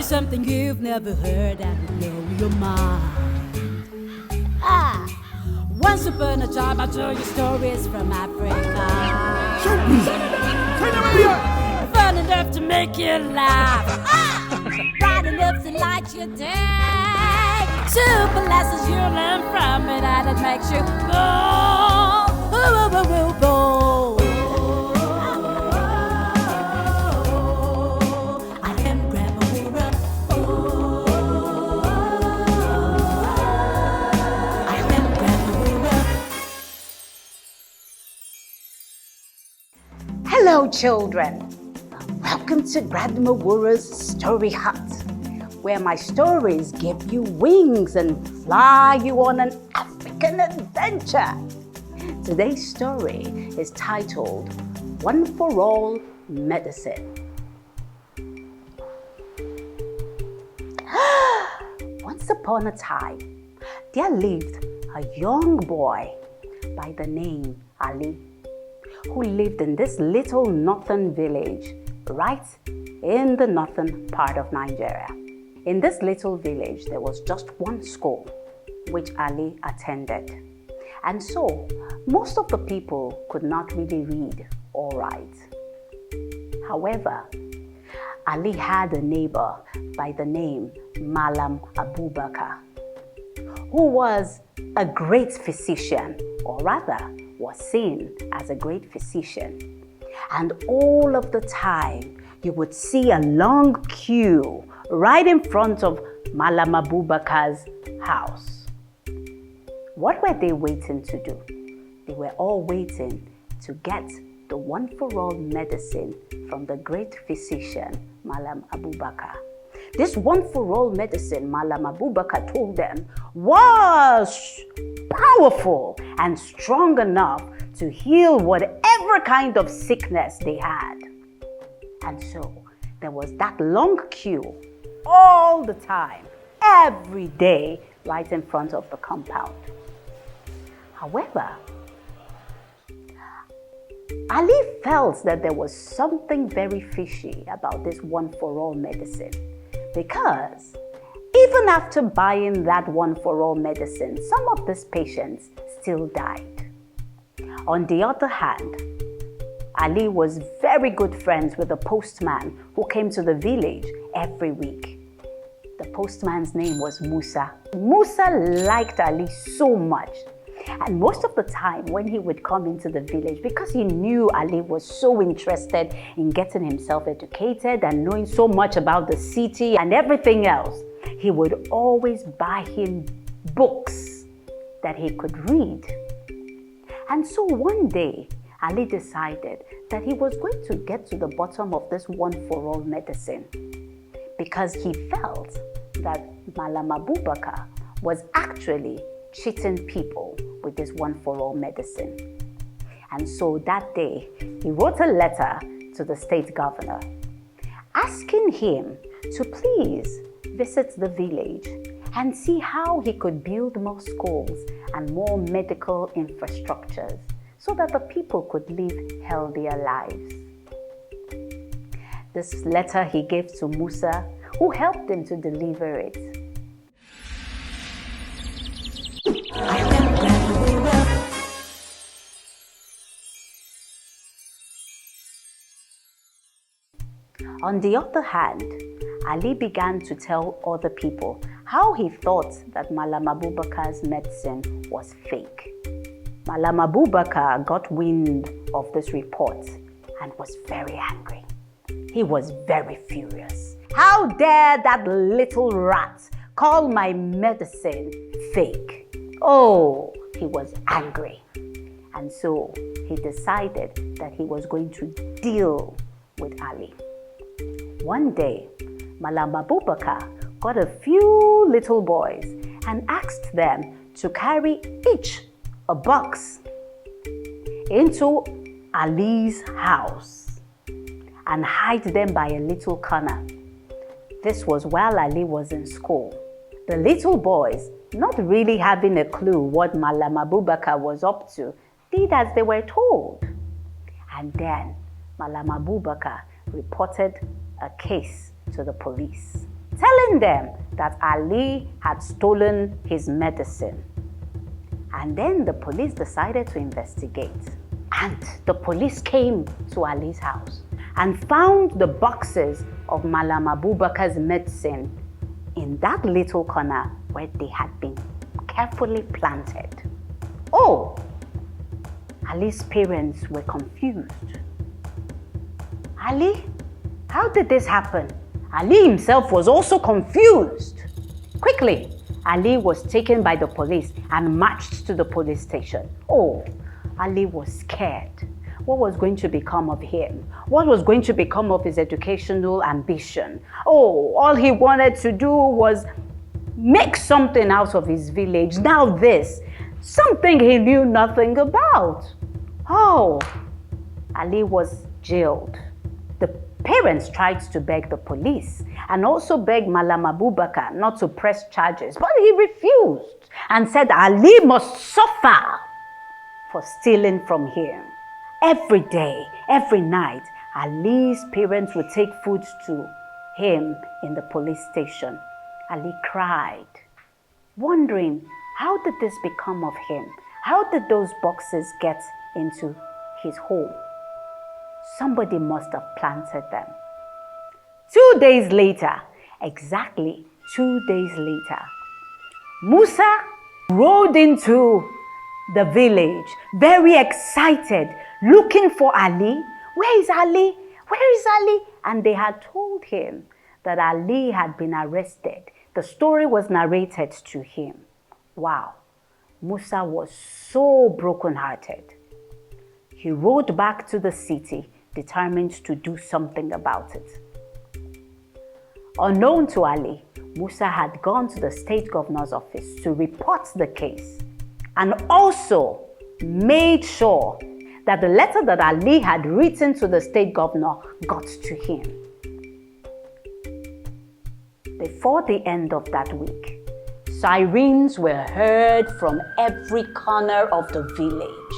something you've never heard that will blow your mind. Once upon a time, I told you stories from Africa. Fun enough to make you laugh. Bright enough to light your day. Super lessons you learn from it, and it makes you go. I am Grandma Wura. I am Grandma Wura. Hello, children. Welcome to Grandma Wura's Story Hut, where my stories give you wings and fly you on an African adventure. Today's story is titled One for All Medicine. Once upon a time, there lived a young boy by the name Ali, who lived in this little northern village right in the northern part of Nigeria. In this little village, there was just one school which Ali attended. And so, most of the people could not really read or write. However, Ali had a neighbor by the name Mallam Abubakar, who was a great physician, or rather, was seen as a great physician. And all of the time, you would see a long queue right in front of Mallam Abubakar's house. What were they waiting to do? They were all waiting to get the one-for-all medicine from the great physician, Mallam Abubakar. This one-for-all medicine, Mallam Abubakar told them, was powerful and strong enough to heal whatever kind of sickness they had. And so there was that long queue all the time, every day, right in front of the compound. However, Ali felt that there was something very fishy about this one-for-all medicine, because even after buying that one-for-all medicine, some of these patients still died. On the other hand, Ali was very good friends with the postman who came to the village every week. The postman's name was Musa. Musa liked Ali so much. And most of the time when he would come into the village, because he knew Ali was so interested in getting himself educated and knowing so much about the city and everything else, he would always buy him books that he could read. And so one day, Ali decided that he was going to get to the bottom of this one-for-all medicine, because he felt that Mallam Abubakar was actually cheating people with this one-for-all medicine. And so that day, he wrote a letter to the state governor, asking him to please visit the village and see how he could build more schools and more medical infrastructures so that the people could live healthier lives. This letter he gave to Musa, who helped him to deliver it. On the other hand, Ali began to tell other people how he thought that Mallam Abubakar's medicine was fake. Mallam Abubakar got wind of this report and was very angry. He was very furious. How dare that little rat call my medicine fake? Oh, he was angry. And so he decided that he was going to deal with Ali. One day, Mallam Abubakar got a few little boys and asked them to carry each a box into Ali's house and hide them by a little corner. This was while Ali was in school. The little boys, not really having a clue what Mallam Abubakar was up to, did as they were told. And then Mallam Abubakar reported a case to the police. telling them that Ali had stolen his medicine. And then the police decided to investigate. And the police came to Ali's house and found the boxes of Mallam Abubakar's medicine in that little corner where they had been carefully planted. Oh, Ali's parents were confused. Ali, how did this happen? Ali himself was also confused. Quickly, Ali was taken by the police and marched to the police station. Oh, Ali was scared. What was going to become of him? What was going to become of his educational ambition? Oh, all he wanted to do was make something out of his village. Now this, something he knew nothing about. Oh, Ali was jailed. The parents tried to beg the police and also begged Mallam Abubakar not to press charges, but he refused and said Ali must suffer for stealing from him. Every day, every night, Ali's parents would take food to him in the police station. Ali cried, wondering, how did this become of him? How did those boxes get into his home? Somebody must have planted them. 2 days later, exactly 2 days later, Musa rode into the village, very excited, looking for Ali. Where is Ali? Where is Ali? And they had told him that Ali had been arrested. The story was narrated to him. Wow, Musa was so brokenhearted. He rode back to the city, determined to do something about it. Unknown to Ali, Musa had gone to the state governor's office to report the case and also made sure that the letter that Ali had written to the state governor got to him. Before the end of that week, sirens were heard from every corner of the village,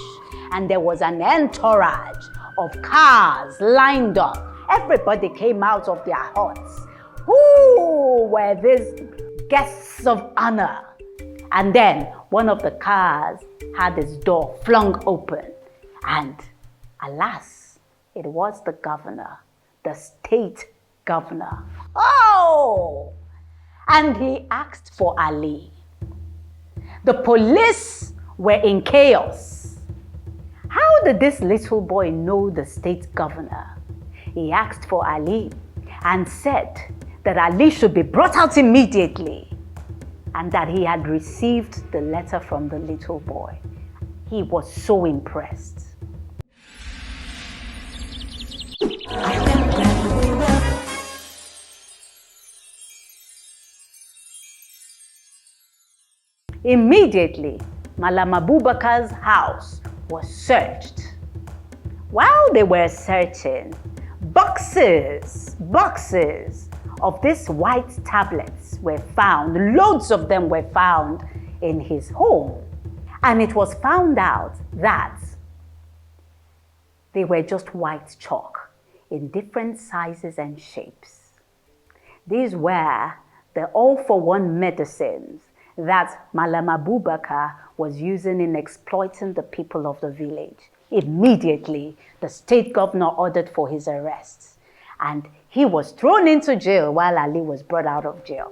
and there was an entourage of cars lined up. Everybody came out of their huts. Who were these guests of honor? And then one of the cars had its door flung open, and alas, it was the governor, the state governor. Oh! And he asked for Ali. The police were in chaos. How did this little boy know the state governor? He asked for Ali and said that Ali should be brought out immediately and that he had received the letter from the little boy. He was so impressed. Immediately, Mallam Abubakar's house was searched. While they were searching, boxes of these white tablets were found. Loads of them were found in his home. And it was found out that they were just white chalk in different sizes and shapes. These were the all-for-one medicines that Mallam Abubakar was using in exploiting the people of the village. Immediately, the state governor ordered for his arrest, and he was thrown into jail while Ali was brought out of jail.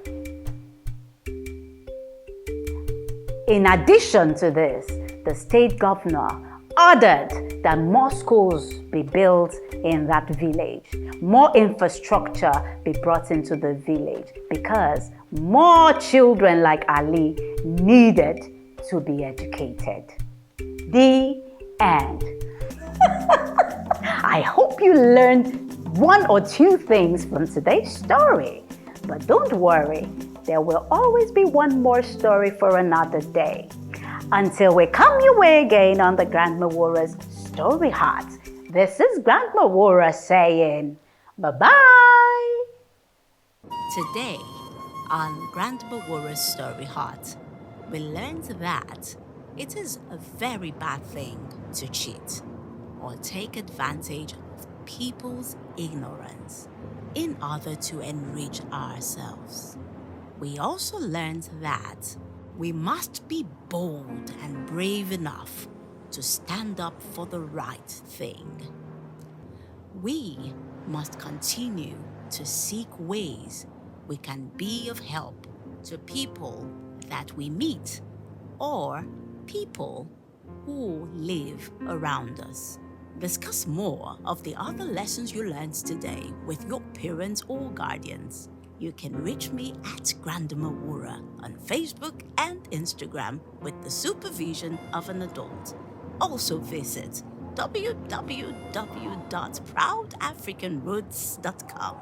In addition to this, the state governor ordered that more schools be built in that village, more infrastructure be brought into the village, because more children like Ali needed to be educated. The end. I hope you learned one or two things from today's story. But don't worry, there will always be one more story for another day. Until we come your way again on the Grandma Wora's Story Heart, this is Grandma Wora saying bye-bye. Today on Grandma Wora's Story Heart, we learned that it is a very bad thing to cheat or take advantage of people's ignorance. in order to enrich ourselves. We also learned that we must be bold and brave enough to stand up for the right thing. We must continue to seek ways we can be of help to people that we meet or people who live around us. Discuss more of the other lessons you learned today with your parents or guardians. You can reach me at Grandma Wura on Facebook and Instagram with the supervision of an adult. Also visit www.proudafricanroots.com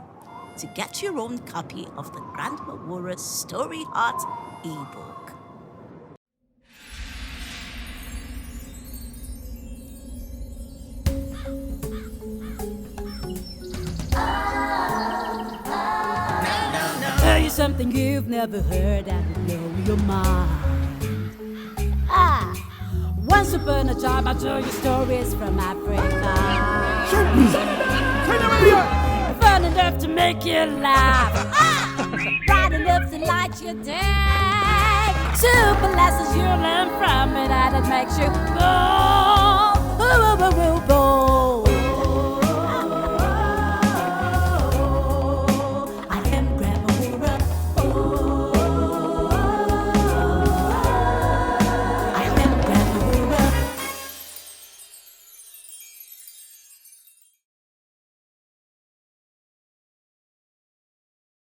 to get your own copy of the Grandma Wura Story Heart ebook. Tell you something you've never heard that will blow your mind. Once upon a time, I told you stories from Africa. Fun enough to make you laugh. Bright enough to light your day. Super lessons you learn from it, and it makes you bold.